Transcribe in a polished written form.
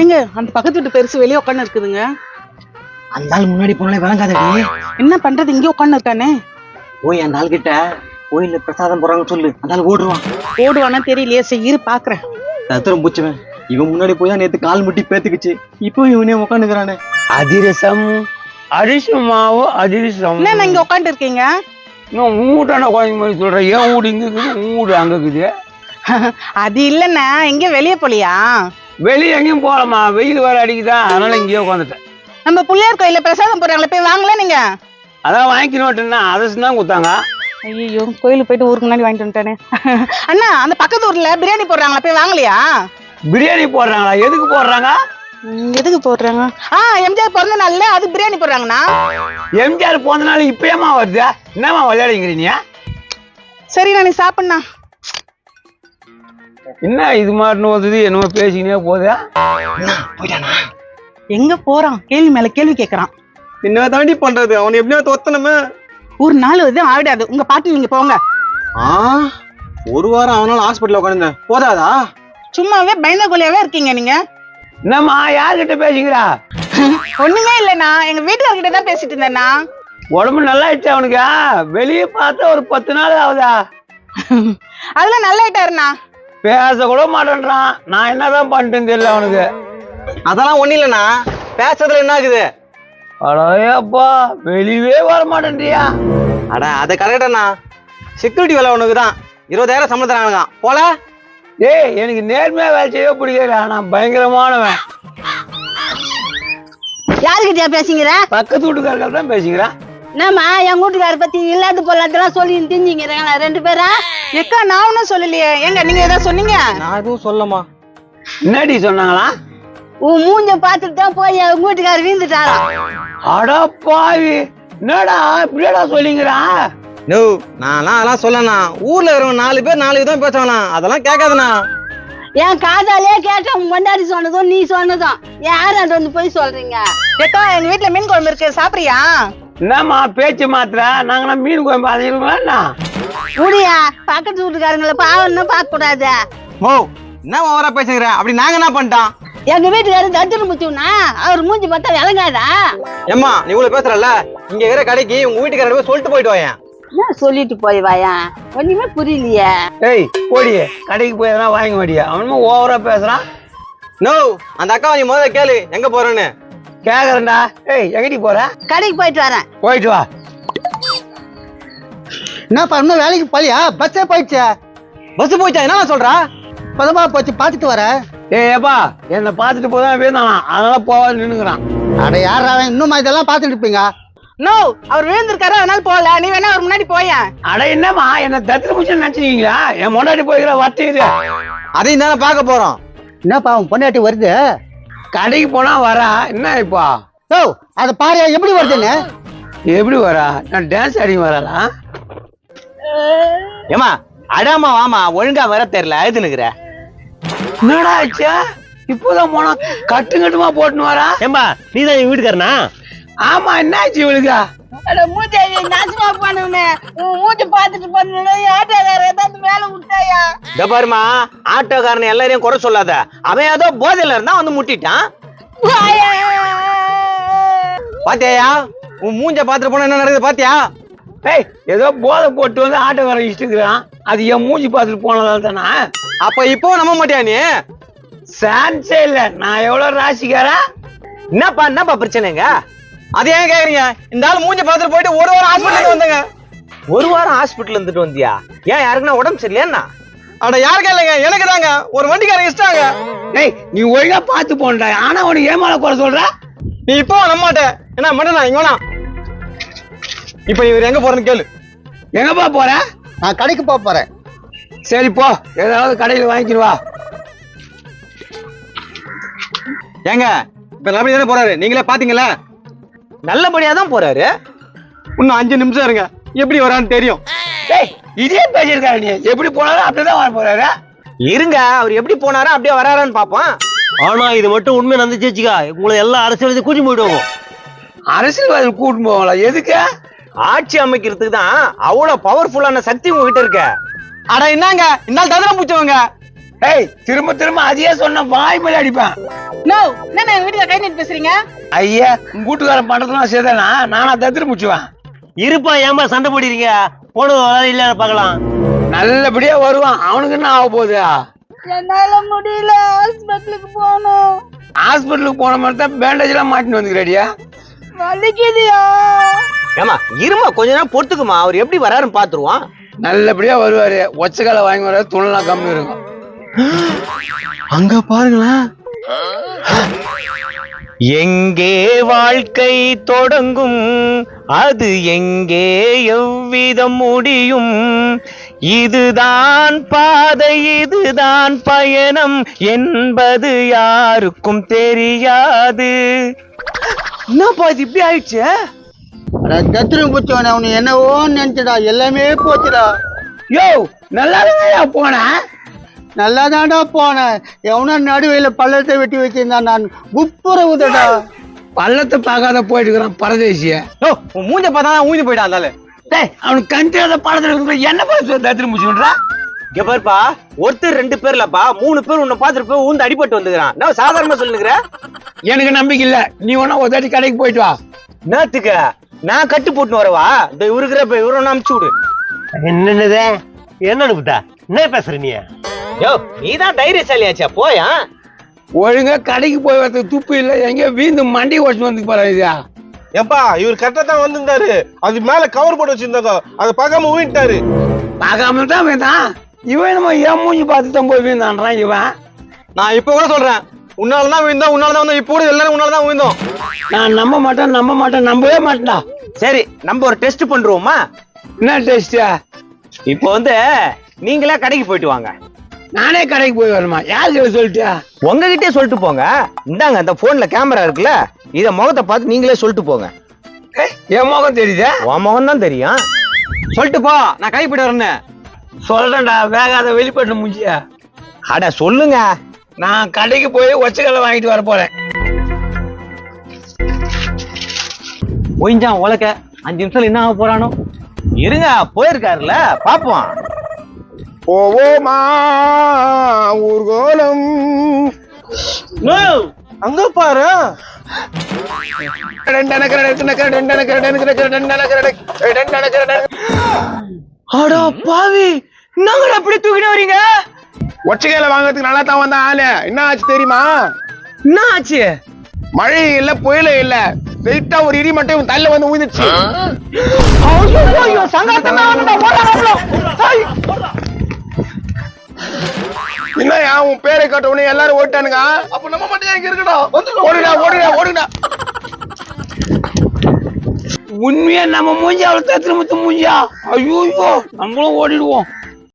ஏங்க அந்த பக்கத்து வீட்டு பெருசு வெளியே உட்காந்து இருக்குதுங்க. அந்த ஆள் முன்னாடி போனாலே விளங்காதடி. என்ன பண்றது, இங்கே உட்காந்து இருக்கானே. போய் அந்த ஆள் கிட்ட கோயில்ல பிரசாதம் போறாங்கன்னு சொல்லு. அந்த ஆள் ஓடுவான். ஓடுவானா தெரியலையே, சரி இரு பாக்குறேன். தத்திரம் பூச்சுவேன். இவன் முன்னாடி போய் தான் நேத்து கால் முட்டி பேத்துக்குச்சு. இப்போ இவனே உட்காந்துக்கிறானே. அதிரசம் அரிசமாவோ அதிரசம். என்ன இங்க உட்காந்து இருக்கீங்க? இன்னும் ஊட்டான குழந்தை மாதிரி சொல்றேன். ஏன் வீடு இங்க இருக்குது, வீடு அங்க இருக்குது. அது இல்லன்னா எங்க வெளியே போலியா? வெளியே எங்கேயும் போகலாமா, வெயில் வேற அடிக்குதா, அதனால இங்கேயே உட்காந்துட்டேன். நம்ம பிள்ளையார் கோயில பிரசாதம் போடுறாங்களே, போய் வாங்கல நீங்க. அதான் வாங்கிக்கணும்னா அரசு தான் கொடுத்தாங்க. ஐயோ, கோயிலுக்கு போயிட்டு ஊருக்கு முன்னாடி வாங்கிட்டு வந்துட்டானே. அண்ணா அந்த பக்கத்து ஊர்ல பிரியாணி போடுறாங்களா, போய் வாங்கலையா? பிரியாணி போடுறாங்களா? எதுக்கு போடுறாங்க? எதுக்கு போடுறாங்க? எம்ஜிஆர் பிறந்த நாள்ல அது பிரியாணி போடுறாங்கண்ணா. எம்ஜிஆர் போன நாள் இப்பயமா வருது, என்னமா விளையாடுங்கிறீங்க? சரி நான் சாப்பிடணா. என்ன இது மாதிரி வருது, என்னமோ பேசிக்கினே போதா? எங்க போறான், கேள்வி மேல கேள்வி கேக்குறான். என்ன தாண்டி பண்றது, அவன் எப்படியா தொத்தனமே. ஒரு நாள் வந்து ஆவிடாது, உங்க பாட்டு நீங்க போங்க. ஒரு வாரம் அவனால ஹாஸ்பிட்டல் உட்காந்து போதாதா? சும்மாவே பயந்த கோலியாவே இருக்கீங்க நீங்க. என்னம்மா யார்கிட்ட பேசிக்கிறா? ஒண்ணுமே இல்லண்ணா, எங்க வீட்டுக்காரர்கிட்ட தான் பேசிட்டு இருந்தேண்ணா. உடம்பு நல்லா ஆயிடுச்சு அவனுக்கு? வெளியே பார்த்தா ஒரு 10 நாள் ஆகுதா? அதெல்லாம் நல்லா ஆயிட்டாருண்ணா. பேச கூட மாட்டேன்றான். நான் என்னதான் பண்ணிட்டேன்னு தெரியல அவனுக்கு. அதெல்லாம் ஒண்ணு இல்லண்ணா, பேசுறதுல என்ன ஆகுது? அடையப்பா, வெளியவே வர மாட்டேன்றியா? அட அதை கரெக்டாண்ணா. செக்யூரிட்டி வேலை உனக்கு தான் 20,000 சம்பளம் தரானுங்க போல. ஏய், எனக்கு நேர்மையா வேலை செய்ய பிடிக்கல, நான் பயங்கரமானவன். யாருக்கிட்டயா பேசிக்கிற? பக்கத்து வீட்டுக்காரர்கள் தான் பேசிக்கிறேன். என்னம்மா என் வீட்டுக்கார பத்தி இல்லாத பொல்லாதெல்லாம் சொல்லி தெரிஞ்சுங்கிறாங்களா 2 பேரா? எக்கா நான் ஒன்னும் சொல்லலையே. ஏங்க நீங்க ஏதாவது சொன்னீங்க? நான் எதுவும் சொல்லமா. என்னடி சொன்னாங்களா? உன் மூஞ்ச பாத்துட்டு தான் போய் உங்க வீட்டுக்காரர் வீழ்ந்துட்டாராம். அடப்பாவி, என்னடா இப்படியடா சொல்லிங்கிறா? நோ, நான்லாம் அதெல்லாம் சொல்லண்ணா. ஊர்ல இருக்கிறவங்க 4 பேர் 4 விதம் பேசுவானா, அதெல்லாம் கேட்காதுண்ணா. என் காதாலே கேட்ட கொண்டாடி சொன்னதும் நீ சொன்னதும் யாராட்ட வந்து போய் சொல்றீங்க? எக்கா எங்க வீட்டுல மீன் குழம்பு இருக்கு, சாப்பிடுறியா? என்னம்மா பேச்சு மாத்திர? நாங்களா மீன் குழம்பு அதிகங்களா? முடியா, பக்கத்து வீட்டுக்காரங்களை பாவம்னு பார்க்க கூடாது. ஓ, என்ன ஓவரா பேசுகிற? அப்படி நாங்க என்ன பண்ணிட்டோம்? எங்க வீட்டுக்காரர் தட்டுன்னு முச்சுனா அவர் மூஞ்சி பார்த்தா விளங்காதா? ஏம்மா நீ இவ்வளவு பேசுறல்ல, இங்க இருக்கிற கடைக்கு உங்க வீட்டுக்காரர் போய் சொல்லிட்டு போயிட்டு வாயேன். என்ன சொல்லிட்டு போய் வாயா, ஒண்ணுமே புரியலையே. ஏய் போடி, கடைக்கு போய் எதனா வாங்க மாட்டியா? அவனுமே ஓவரா பேசுறான். நோ, அந்த அக்காவை நீ முதல்ல கேளு எங்க போறேன்னு. கேக்குறேன்டா. ஏய் எங்கடி போற? கடைக்கு போயிட்டு வரேன். போயிட்டு வா. என்னப்பா இன்னும் வேலைக்கு போலியா? பஸ்ஸே போயிடுச்சு. பஸ் போயிட்டா என்ன சொல்றா? பதமா போச்சு, பாத்துட்டு வர. ஏய் ஏப்பா, என்ன பாத்துட்டு போதான் வேணாம், அதனால போவாது நின்னுக்கிறான். அட யாரா இன்னும் இதெல்லாம் பாத்துட்டு இருப்பீங்க? நோ, அவர் விழுந்திருக்காரு அதனால போகல. நீ வேணா அவர் முன்னாடி போயேன். அட என்னம்மா என்ன தத்துல பிடிச்சு நினைச்சுக்கீங்களா? என் முன்னாடி போய்கிற வர்த்தீங்க. அதையும் தானே பார்க்க போறோம். என்னப்பா உன் பொண்டாட்டி வருது? கடைக்கு போனா வரா. என்ன இப்போ? ஓ அத பாரு எப்படி வருதுன்னு. எப்படி வரா? நான் டான்ஸ் ஆடி வராளா? ஏமா அடாமா வாமா, ஒழுங்கா வர தெரியல அழுதுனுக்குற. என்னடா ஆச்சா? இப்போதான் போனா கட்டுமா போட்டுன்னு வரா. ஏம்பா நீ தான் எங்க வீட்டுக்காரனா? ஆமா, என்ன ஆச்சு இவளுக்கா? மூஞ்ச நாசமா பண்ணுவனே, உன் மூஞ்ச பாத்துட்டு பண்ணு. ஆட்டோக்காரர் ஏதாவது மேல விட்டாயா? இந்த பாருமா, ஆட்டோக்காரன் எல்லாரையும் குறை சொல்லாத. அவன் ஏதோ போதையில இருந்தா வந்து முட்டிட்டான். பாத்தியா உன் மூஞ்ச பாத்துட்டு போனா என்ன நடக்குது பாத்தியா? ஏய், ஏதோ போதை போட்டு வந்து ஆட்டோக்காரன் இஷ்டுக்கிறான். அது என் மூஞ்சி பார்த்துட்டு போனதால தானா? அப்ப இப்போ நம்ப மாட்டியா நீ? சான்ஸே இல்ல. நான் எவ்வளவு ராசிக்காரா? என்னப்பா பிரச்சனைங்க? அது ஏன் கேக்குறீங்க? இந்த ஆள் மூஞ்ச பாத்துட்டு போயிட்டு ஒரு வாரம் ஹாஸ்பிட்டல் வந்தங்க. ஒரு வாரம் ஹாஸ்பிட்டல் இருந்துட்டு வந்தியா? ஏன் யாருக்குன்னா உடம்பு சரியில்லையா? அட யாருக்கு இல்லைங்க, எனக்கு தாங்க. ஒரு வண்டிக்காரங்க இஷ்டாங்க. ஏய், நீ ஒழுங்கா பாத்து போண்டா. ஆனா உனக்கு ஏமால குறை சொல்ற? நீ இப்போ நம்ப மாட்டே. என்ன மட்டும் இங்க வேணா. இப்ப இவர் எங்க போறேன்னு கேளு. எங்கப்பா போற? நான் கடைக்கு போறேன். சரி போ, ஏதாவது கடையில வாங்கிடுவா. ஏங்க இப்ப நல்லபடியா தானே போறாரு, நீங்களே பாத்தீங்களா? நல்லபடியா தான் போறாரு. இன்னும் 5 நிமிஷம் இருங்க, எப்படி வரான்னு தெரியும். ஏய், இதே பேசியிருக்காரு. நீ எப்படி போனாலும் அப்படிதான் வர போறாரு. இருங்க, அவர் எப்படி போனாரோ அப்படியே வராரான்னு பாப்போம். ஆனா இது மட்டும் உண்மை நடந்துச்சு வச்சுக்கா, உங்களை எல்லா அரசியல் கூட்டி போயிடுவோம். அரசியல்வாதி கூட்டு போவாங்களா? எதுக்கு? ஆட்சி அமைக்கிறதுக்கு தான். அவ்வளவு பவர்ஃபுல்லான சக்தி உங்ககிட்ட இருக்க. அட என்னங்க, இந்த தந்திரம் பூச்சவங்க. ஏய் திரும்ப திரும்ப அதையே சொன்ன வாய் மேல அடிப்பேன். நோ என்ன எங்க வீட்டுல கை நீட்டு பேசுறீங்க? ஐயா உங்க வீட்டுக்காரன் பண்றதுலாம் சரிதானா? நானா தத்திர முச்சுவேன். இருப்பா ஏன்பா சண்டை போடுறீங்க? போனது இல்ல பார்க்கலாம். நல்லபடியா வருவான். அவனுக்கு என்ன ஆக போகுது? என்னால முடியல, ஹாஸ்பிட்டலுக்கு போகணும். ஹாஸ்பிட்டலுக்கு போன மாதிரி தான் பேண்டேஜ் எல்லாம் மாட்டின்னு வந்துக்கிறடியா. வலிக்குதியா? ஏமா இருமா கொஞ்ச நேரம் பொறுத்துக்குமா, அவர் எப்படி வராருன்னு பாத்துருவான். நல்லபடியா வருவாரு. ஒச்சக்கால வாங்கி வர துணலாம் கம்மி இருக்கும். அங்க பாருங்களேன். எங்கே வாழ்க்கை தொடங்கும், அது எங்கே எவ்விதம் முடியும், இதுதான் பாதை இதுதான் பயணம் என்பது யாருக்கும் தெரியாது. என்னப்பா இது இப்படி ஆயிடுச்சு? தத்திரம் பூச்சவனே, அவனு என்னவோ நினைச்சடா, எல்லாமே போச்சுடா. யோ நல்லா போன. நல்லா தான்டா போனேன். எவனோ நடுவையில பள்ளத்தை வெட்டி வச்சிருந்தான். நான் குப்புற ஊதடா. பள்ளத்தை பார்க்காத போயிட்டு இருக்கிறான் பரதேசிய. உன் மூஞ்ச பார்த்தா ஊதி போயிட்டான் அந்தால. அவனுக்கு கண்டியாத படத்துல என்ன பண்ண தத்திரம் முடிச்சுன்றா? இங்க பாருப்பா, ஒருத்தர் 2 பேர்லப்பா 3 பேர் உன்னை பாத்துட்டு போய் ஊந்து அடிபட்டு வந்துக்கிறான். நான் சாதாரணமா சொல்லுங்கிற. எனக்கு நம்பிக்கை இல்ல. நீ ஒன்னா ஒரு தாட்டி கடைக்கு போயிட்டு வா. நேத்துக்க நான் கட்டு போட்டு வரவா? இந்த இவருக்குற இவரை அனுப்பிச்சு விடு. என்னது என்ன அனுப்பிட்டா? என்ன பேசுற நீ? யோ நீதான் தைரியசாலியாச்சா, போயா. ஒழுங்கா கடைக்கு போய் வரதுக்கு துப்பு இல்ல. எங்க வீந்து மண்டி ஓட்டு வந்து போறாரு. ஏப்பா இவர் கரெக்டா தான் வந்திருந்தாரு, அது மேல கவர் போட்டு வச்சிருந்தாங்க, அதை பார்க்காம ஊயிட்டாரு. பார்க்காம தான் வேண்டாம். இவன் நம்ம ஏன் மூஞ்சி பார்த்து தான் போய் வீந்தான்றான் இவன். நான் இப்ப கூட சொல்றேன், உன்னாலதான் விழுந்தோம், உன்னாலதான் வந்தோம். இப்போ கூட எல்லாரும் உன்னாலதான் விழுந்தோம். நான் நம்ப மாட்டேன் நம்பவே மாட்டேன்டா. சரி நம்ம ஒரு டெஸ்ட் பண்றோமா? என்ன டெஸ்ட்? இப்போ நீங்களே கடைக்கு போயிட்டு வாங்க. நானே கடைக்கு போய் வரணுமா? யாருக்கு சொல்லிட்டியா? உங்ககிட்டே சொல்லிட்டு போங்க. இந்தாங்க அந்த போன்ல கேமரா இருக்குல்ல, இத முகத்தை பார்த்து நீங்களே சொல்லிட்டு போங்க. என் முகம் தெரியுதா? உன் முகம் தான் தெரியும். சொல்லிட்டு போ, நான் கடைக்கு போயிட்டு வரேன்னு சொல்றேன்டா. வேகாத வெளிப்பட்டு முடிச்சியா? அட சொல்லுங்க. நான் கடைக்கு போய் ஒச்சக்கல்ல வாங்கிட்டு வர போறேன். ஒயிஞ்சான் உலக்க 5 நிமிஷத்துல என்ன ஆக போறானோ. இருங்க, போயிருக்காருல பாப்போம். போவோமா ஊர்கோலம். அங்க பாரு. அடா பாவி, நாங்கள அப்படி தூக்கிட்டு வரீங்க? ஒச்சக்கையில வாங்கறதுக்கு நல்லா தான் வந்த ஆளு. என்ன ஆச்சு தெரியுமா? என்ன ஆச்சு? மழை இல்ல புயல இல்ல, வெயிட்டா ஒரு இடி மட்டும் தள்ள வந்து ஊந்துச்சு. என்ன உன் பேரை காட்ட உடனே எல்லாரும் ஓட்டானுங்க. அப்ப நம்ம மட்டும் எங்க இருக்கணும்? ஓடுடா. உண்மையா நம்ம மூஞ்சி அவளை தத்திர முத்து மூஞ்சியா? ஐயோ நம்மளும் ஓடிடுவோம்.